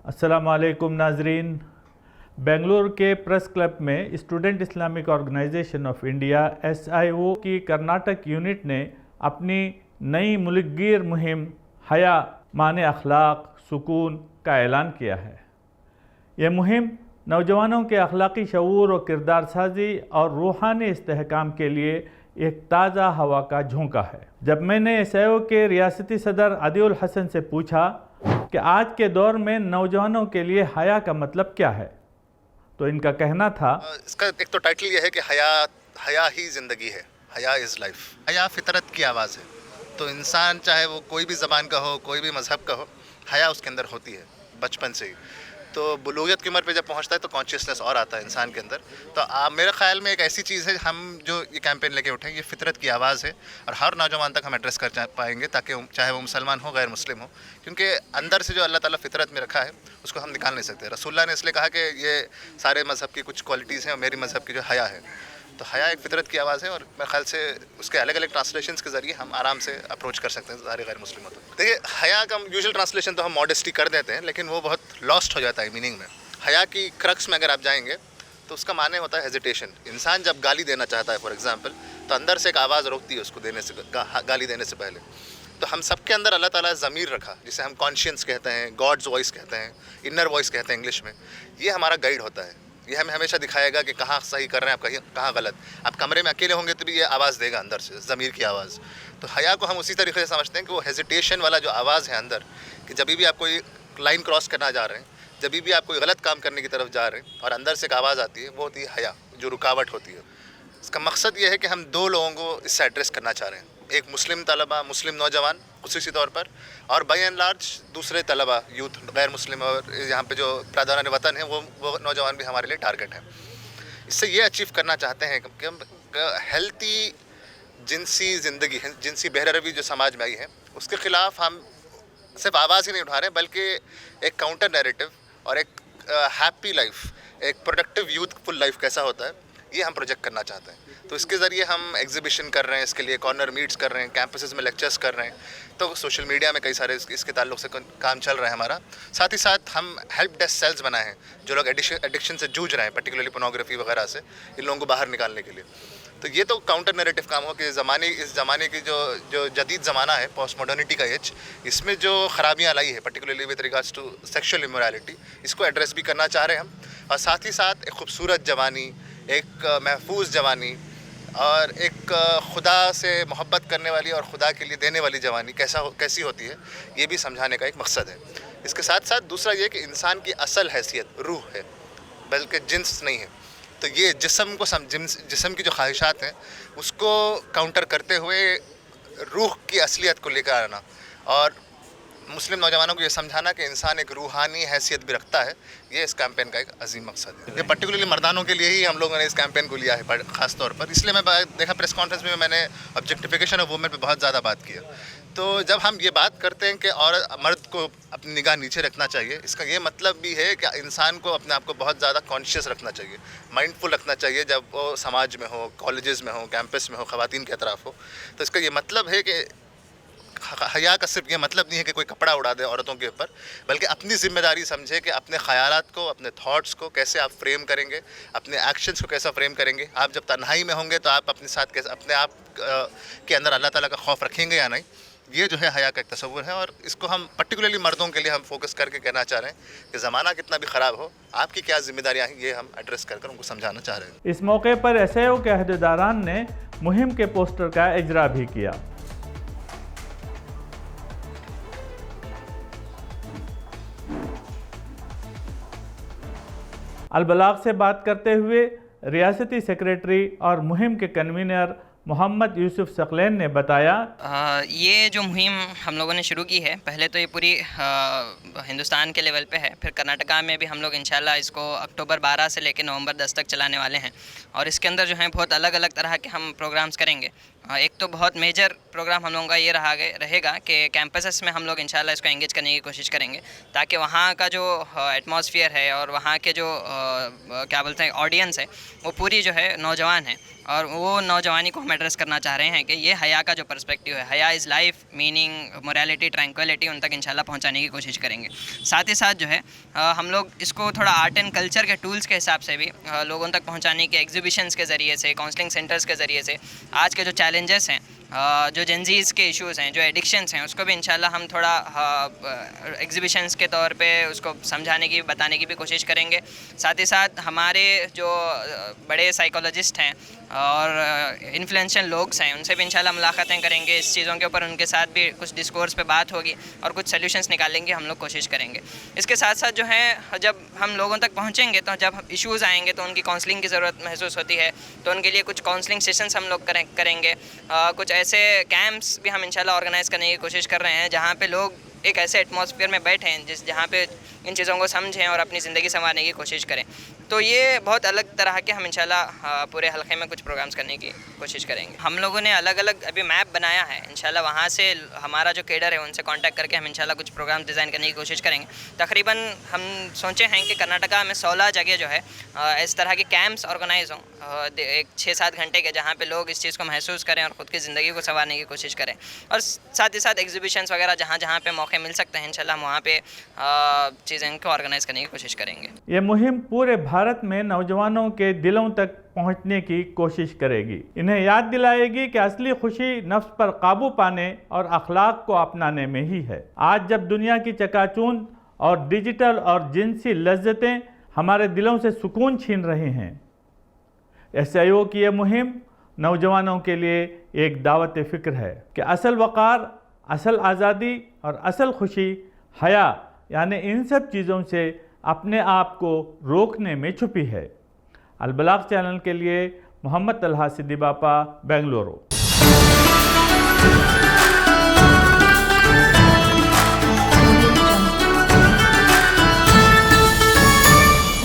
अस्सलाम वालेकुम नाजरीन। बेंगलुरु के प्रेस क्लब में Student Islamic Organisation of India SIO की कर्नाटक यूनिट ने अपनी नई मुल्कगीर मुहिम हया माने अखलाक सुकून का ऐलान किया है। यह मुहिम नौजवानों के अखलाकी शऊर और किरदार साजी और रूहानी इस्तेहकाम के लिए एक ताज़ा हवा का झोंका है। जब मैंने SIO के रियासती सदर अदीउल हसन से पूछा कि आज के दौर में नौजवानों के लिए हया का मतलब क्या है, तो इनका कहना था, इसका एक तो टाइटल ये है कि हया ही ज़िंदगी है, हया इज़ लाइफ। हया फितरत की आवाज़ है, तो इंसान चाहे वो कोई भी ज़बान का हो, कोई भी मज़हब का हो, हया उसके अंदर होती है बचपन से ही। तो बुलूगियत की उम्र पे जब पहुंचता है तो कॉन्शियसनेस और आता है इंसान के अंदर। तो मेरे ख्याल में एक ऐसी चीज़ है, हम जो ये कैंपेन लेके उठे, ये फितरत की आवाज़ है और हर नौजवान तक हम एड्रेस कर पाएंगे, ताकि चाहे वो मुसलमान हो गैर मुस्लिम हो, क्योंकि अंदर से जो अल्लाह ताला फितरत में रखा है उसको हम निकाल नहीं सकते। रसूलुल्लाह ने इसलिए कहा कि ये सारे मज़हब की कुछ क्वालिटीज़ हैं और मेरी मज़हब की जो हया है, तो हया एक फितरत की आवाज़ है और मेरे ख्याल से उसके अलग अलग ट्रांसलेशंस के ज़रिए हम आराम से अप्रोच कर सकते हैं सारे गैर मुस्लिमों तक। देखिए, हया का यूजुअल ट्रांसलेशन तो हम मॉडेस्टी कर देते हैं, लेकिन वो बहुत लॉस्ट हो जाता है मीनिंग में। हया की क्रक्स में अगर आप जाएंगे तो उसका माने होता है हेजिटेशन। इंसान जब गाली देना चाहता है फॉर एग्जांपल, तो अंदर से एक आवाज़ रोकती है उसको देने से, गाली देने से पहले। तो हम सबके अंदर अल्लाह ताला ज़मीर रखा, जिसे हम कॉन्शियंस कहते हैं, गॉड्स वॉइस कहते हैं, इनर वॉइस कहते हैं इंग्लिश में। ये हमारा गाइड होता है, ये हमें हमेशा दिखाएगा कि कहाँ सही कर रहे हैं आप, कहाँ गलत। आप कमरे में अकेले होंगे तो भी ये आवाज़ देगा अंदर से, ज़मीर की आवाज़। तो हया को हम उसी तरीके से समझते हैं कि वो हेजिटेशन वाला जो आवाज़ है अंदर, कि जब भी आप कोई लाइन क्रॉस करना जा रहे हैं, जब भी आप कोई गलत काम करने की तरफ जा रहे हैं और अंदर से एक आवाज़ आती है, वो होती है हया, जो रुकावट होती है। इसका मकसद ये है कि हम दो लोगों को इससे एड्रेस करना चाह रहे हैं, एक मुस्लिम तलबा, मुस्लिम नौजवान खुसूसी तौर पर, और बाय एंड लार्ज दूसरे तलबा, यूथ, गैर मुस्लिम और यहाँ पे जो प्रादान वतन है, वो नौजवान भी हमारे लिए टारगेट है। इससे ये अचीव करना चाहते हैं कि हम हेल्थी जिनसी ज़िंदगी, जिनसी बेहरवी जो समाज में आई है, उसके ख़िलाफ़ हम सिर्फ आवाज़ ही नहीं उठा रहे, बल्कि एक काउंटर नैरेटिव और एक हैप्पी लाइफ, एक प्रोडक्टिव यूथफुल लाइफ कैसा होता है, ये हम प्रोजेक्ट करना चाहते हैं। तो इसके ज़रिए हम एग्जीबिशन कर रहे हैं, इसके लिए कॉर्नर मीट्स कर रहे हैं, कैंपसेस में लेक्चर्स कर रहे हैं, तो सोशल मीडिया में कई सारे इसके ताल्लुक से काम चल रहा है हमारा। साथ ही साथ हम हेल्प डेस्क सेल्स बनाए हैं, जो लोग एडिक्शन से जूझ रहे हैं, पर्टिकुलरली पोर्नोग्राफी वगैरह से, इन लोगों को बाहर निकालने के लिए। तो ये तो काउंटर नैरेटिव काम हो कि इस ज़माने की जो जदीद ज़माना है, पोस्ट मॉडर्निटी का एज, इसमें जो ख़राबियाँ लाई है, particularly with regards to sexual immorality, इसको एड्रेस भी करना चाह रहे हैं हम। और साथ ही साथ एक खूबसूरत जवानी, एक महफूज जवानी और एक खुदा से मोहब्बत करने वाली और खुदा के लिए देने वाली जवानी कैसी होती है, ये भी समझाने का एक मकसद है। इसके साथ साथ दूसरा ये कि इंसान की असल हैसियत रूह है, बल्कि जिन्स नहीं है। तो ये जिस्म की जो ख्वाहिशात हैं उसको काउंटर करते हुए रूह की असलियत को लेकर आना और मुस्लिम नौजवानों को ये समझाना कि इंसान एक रूहानी हैसियत भी रखता है, ये इस कैंपेन का एक अजीम मकसद है। ये पर्टिकुलरली मर्दानों के लिए ही हम लोगों ने इस कैंपेन को लिया है ख़ास तौर पर। इसलिए मैं देखा प्रेस कॉन्फ्रेंस में मैंने ऑब्जेक्टिफिकेशन ऑफ वुमेन पे बहुत ज़्यादा बात किया। तो जब हम ये बात करते हैं कि मर्द को अपनी निगाह नीचे रखना चाहिए, इसका ये मतलब भी है कि इंसान को अपने आप को बहुत ज़्यादा कॉन्शियस रखना चाहिए, माइंडफुल रखना चाहिए, जब वो समाज में हो, कॉलेजेस में हो, कैंपस में हो, ख़वातीन के अतराफ़ हो। तो इसका ये मतलब है कि हया का सिर्फ ये मतलब नहीं है कि कोई कपड़ा उड़ा दे औरतों के ऊपर, बल्कि अपनी ज़िम्मेदारी समझे कि अपने ख़यालात को, अपने थॉट्स को कैसे आप फ्रेम करेंगे, अपने एक्शंस को कैसा फ्रेम करेंगे। आप जब तन्हाई में होंगे तो आप अपने साथ कैसे, अपने आप के अंदर अल्लाह ताला का खौफ रखेंगे या नहीं, ये जो है हया का एक तस्वुर है। और इसको हम पर्टिकुलरली मर्दों के लिए हम फोकस करके कहना चाह रहे हैं कि ज़माना कितना भी ख़राब हो, आपकी क्या ज़िम्मेदारियाँ हैं, ये हम एड्रेस कर उनको समझाना चाह रहे हैं। इस मौके पर SIO के अहदेदारान ने मुहिम के पोस्टर का इजरा भी किया। अलबलाग से बात करते हुए रियासती सेक्रेटरी और मुहिम के कन्वीनर मोहम्मद यूसुफ सकलैन ने बताया, ये जो मुहिम हम लोगों ने शुरू की है, पहले तो ये पूरी हिंदुस्तान के लेवल पे है, फिर कर्नाटका में भी हम लोग इंशाल्लाह इसको अक्टूबर 12 से लेकर नवंबर 10 तक चलाने वाले हैं। और इसके अंदर जो है बहुत अलग अलग तरह के हम प्रोग्राम्स करेंगे एक तो बहुत मेजर प्रोग्राम हम लोगों का ये रहेगा कि कैंपसेस में हम लोग इंशाल्लाह इसको एंगेज करने की कोशिश करेंगे, ताकि वहाँ का जो एटमॉस्फेयर है और वहाँ के जो क्या बोलते हैं ऑडियंस है, वो पूरी जो है नौजवान है, और वो नौजवानी को हम एड्रेस करना चाह रहे हैं कि ये हया का जो पर्सपेक्टिव है, हया is life, meaning, morality, tranquillity, उन तक इंशाल्लाह पहुंचाने की कोशिश करेंगे। साथ ही साथ जो है हम लोग इसको थोड़ा आर्ट एंड कल्चर के टूल्स के हिसाब से भी लोगों तक पहुंचाने के, एग्जीबिशंस के ज़रिए से, काउंसलिंग सेंटर्स के ज़रिए से, आज के जो चैलेंजेस हैं, जो जेंजीज़ के इश्यूज़ हैं, जो एडिक्शंस हैं, उसको भी इंशाल्लाह हम थोड़ा एग्जीबिशंस के तौर पे उसको समझाने की, बताने की भी कोशिश करेंगे। साथ ही साथ हमारे जो बड़े साइकोलॉजिस्ट हैं और इन्फ्लुएंशियल लोग हैं, उनसे भी इंशाल्लाह मुलाकातें करेंगे इस चीज़ों के ऊपर, उनके साथ भी कुछ डिस्कोर्स पे बात होगी और कुछ सॉल्यूशंस निकालेंगे, हम लोग कोशिश करेंगे। इसके साथ साथ जो है, जब हम लोगों तक पहुँचेंगे तो जब इश्यूज़ आएंगे तो उनकी काउंसलिंग की ज़रूरत महसूस होती है, तो उनके लिए कुछ काउंसलिंग सेशंस हम लोग करेंगे। कुछ ऐसे कैंप्स भी हम इंशाल्लाह ऑर्गेनाइज़ करने की कोशिश कर रहे हैं, जहाँ पे लोग एक ऐसे एटमॉस्फेयर में बैठे हैं जहाँ पे इन चीज़ों को समझें और अपनी ज़िंदगी संवारने की कोशिश करें। तो ये बहुत अलग तरह के हम इंशाल्लाह पूरे हल्के में कुछ प्रोग्राम्स करने की कोशिश करेंगे। हम लोगों ने अलग अलग अभी मैप बनाया है, इंशाल्लाह वहाँ से हमारा जो केडर है उनसे कांटेक्ट करके हम इंशाल्लाह कुछ प्रोग्राम्स डिज़ाइन करने की कोशिश करेंगे। तकरीबन हम सोचे हैं कि कर्नाटका में 16 जगह जो है इस तरह के कैंप्स ऑर्गेनाइज हों, एक 6-7 घंटे के, जहाँ पे लोग इस चीज़ को महसूस करें और ख़ुद की ज़िंदगी को संवारने की कोशिश करें। और साथ ही साथ एग्जीबिशंस वगैरह जहाँ जहाँ पे मौके मिल सकते हैं, इंशाल्लाह हम वहाँ पे चीज़ें को ऑर्गेनाइज़ करने की कोशिश करेंगे। ये मुहिम पूरे भारत में नौजवानों के दिलों तक पहुंचने की कोशिश करेगी। इन्हें याद दिलाएगी कि असली खुशी नफ्स पर काबू पाने और अखलाक को अपनाने में ही है। आज जब दुनिया की चकाचौंध और डिजिटल और जिनसी लज्जतें हमारे दिलों से सुकून छीन रहे हैं, SIO की यह मुहिम नौजवानों के लिए एक दावत फ़िक्र है कि असल वक़ार, असल आज़ादी और असल खुशी हया, यानी इन सब चीज़ों से अपने आप को रोकने में छुपी है। अलबलाग चैनल के लिए मोहम्मद तलहा सिद्दीकी, बेंगलुरु।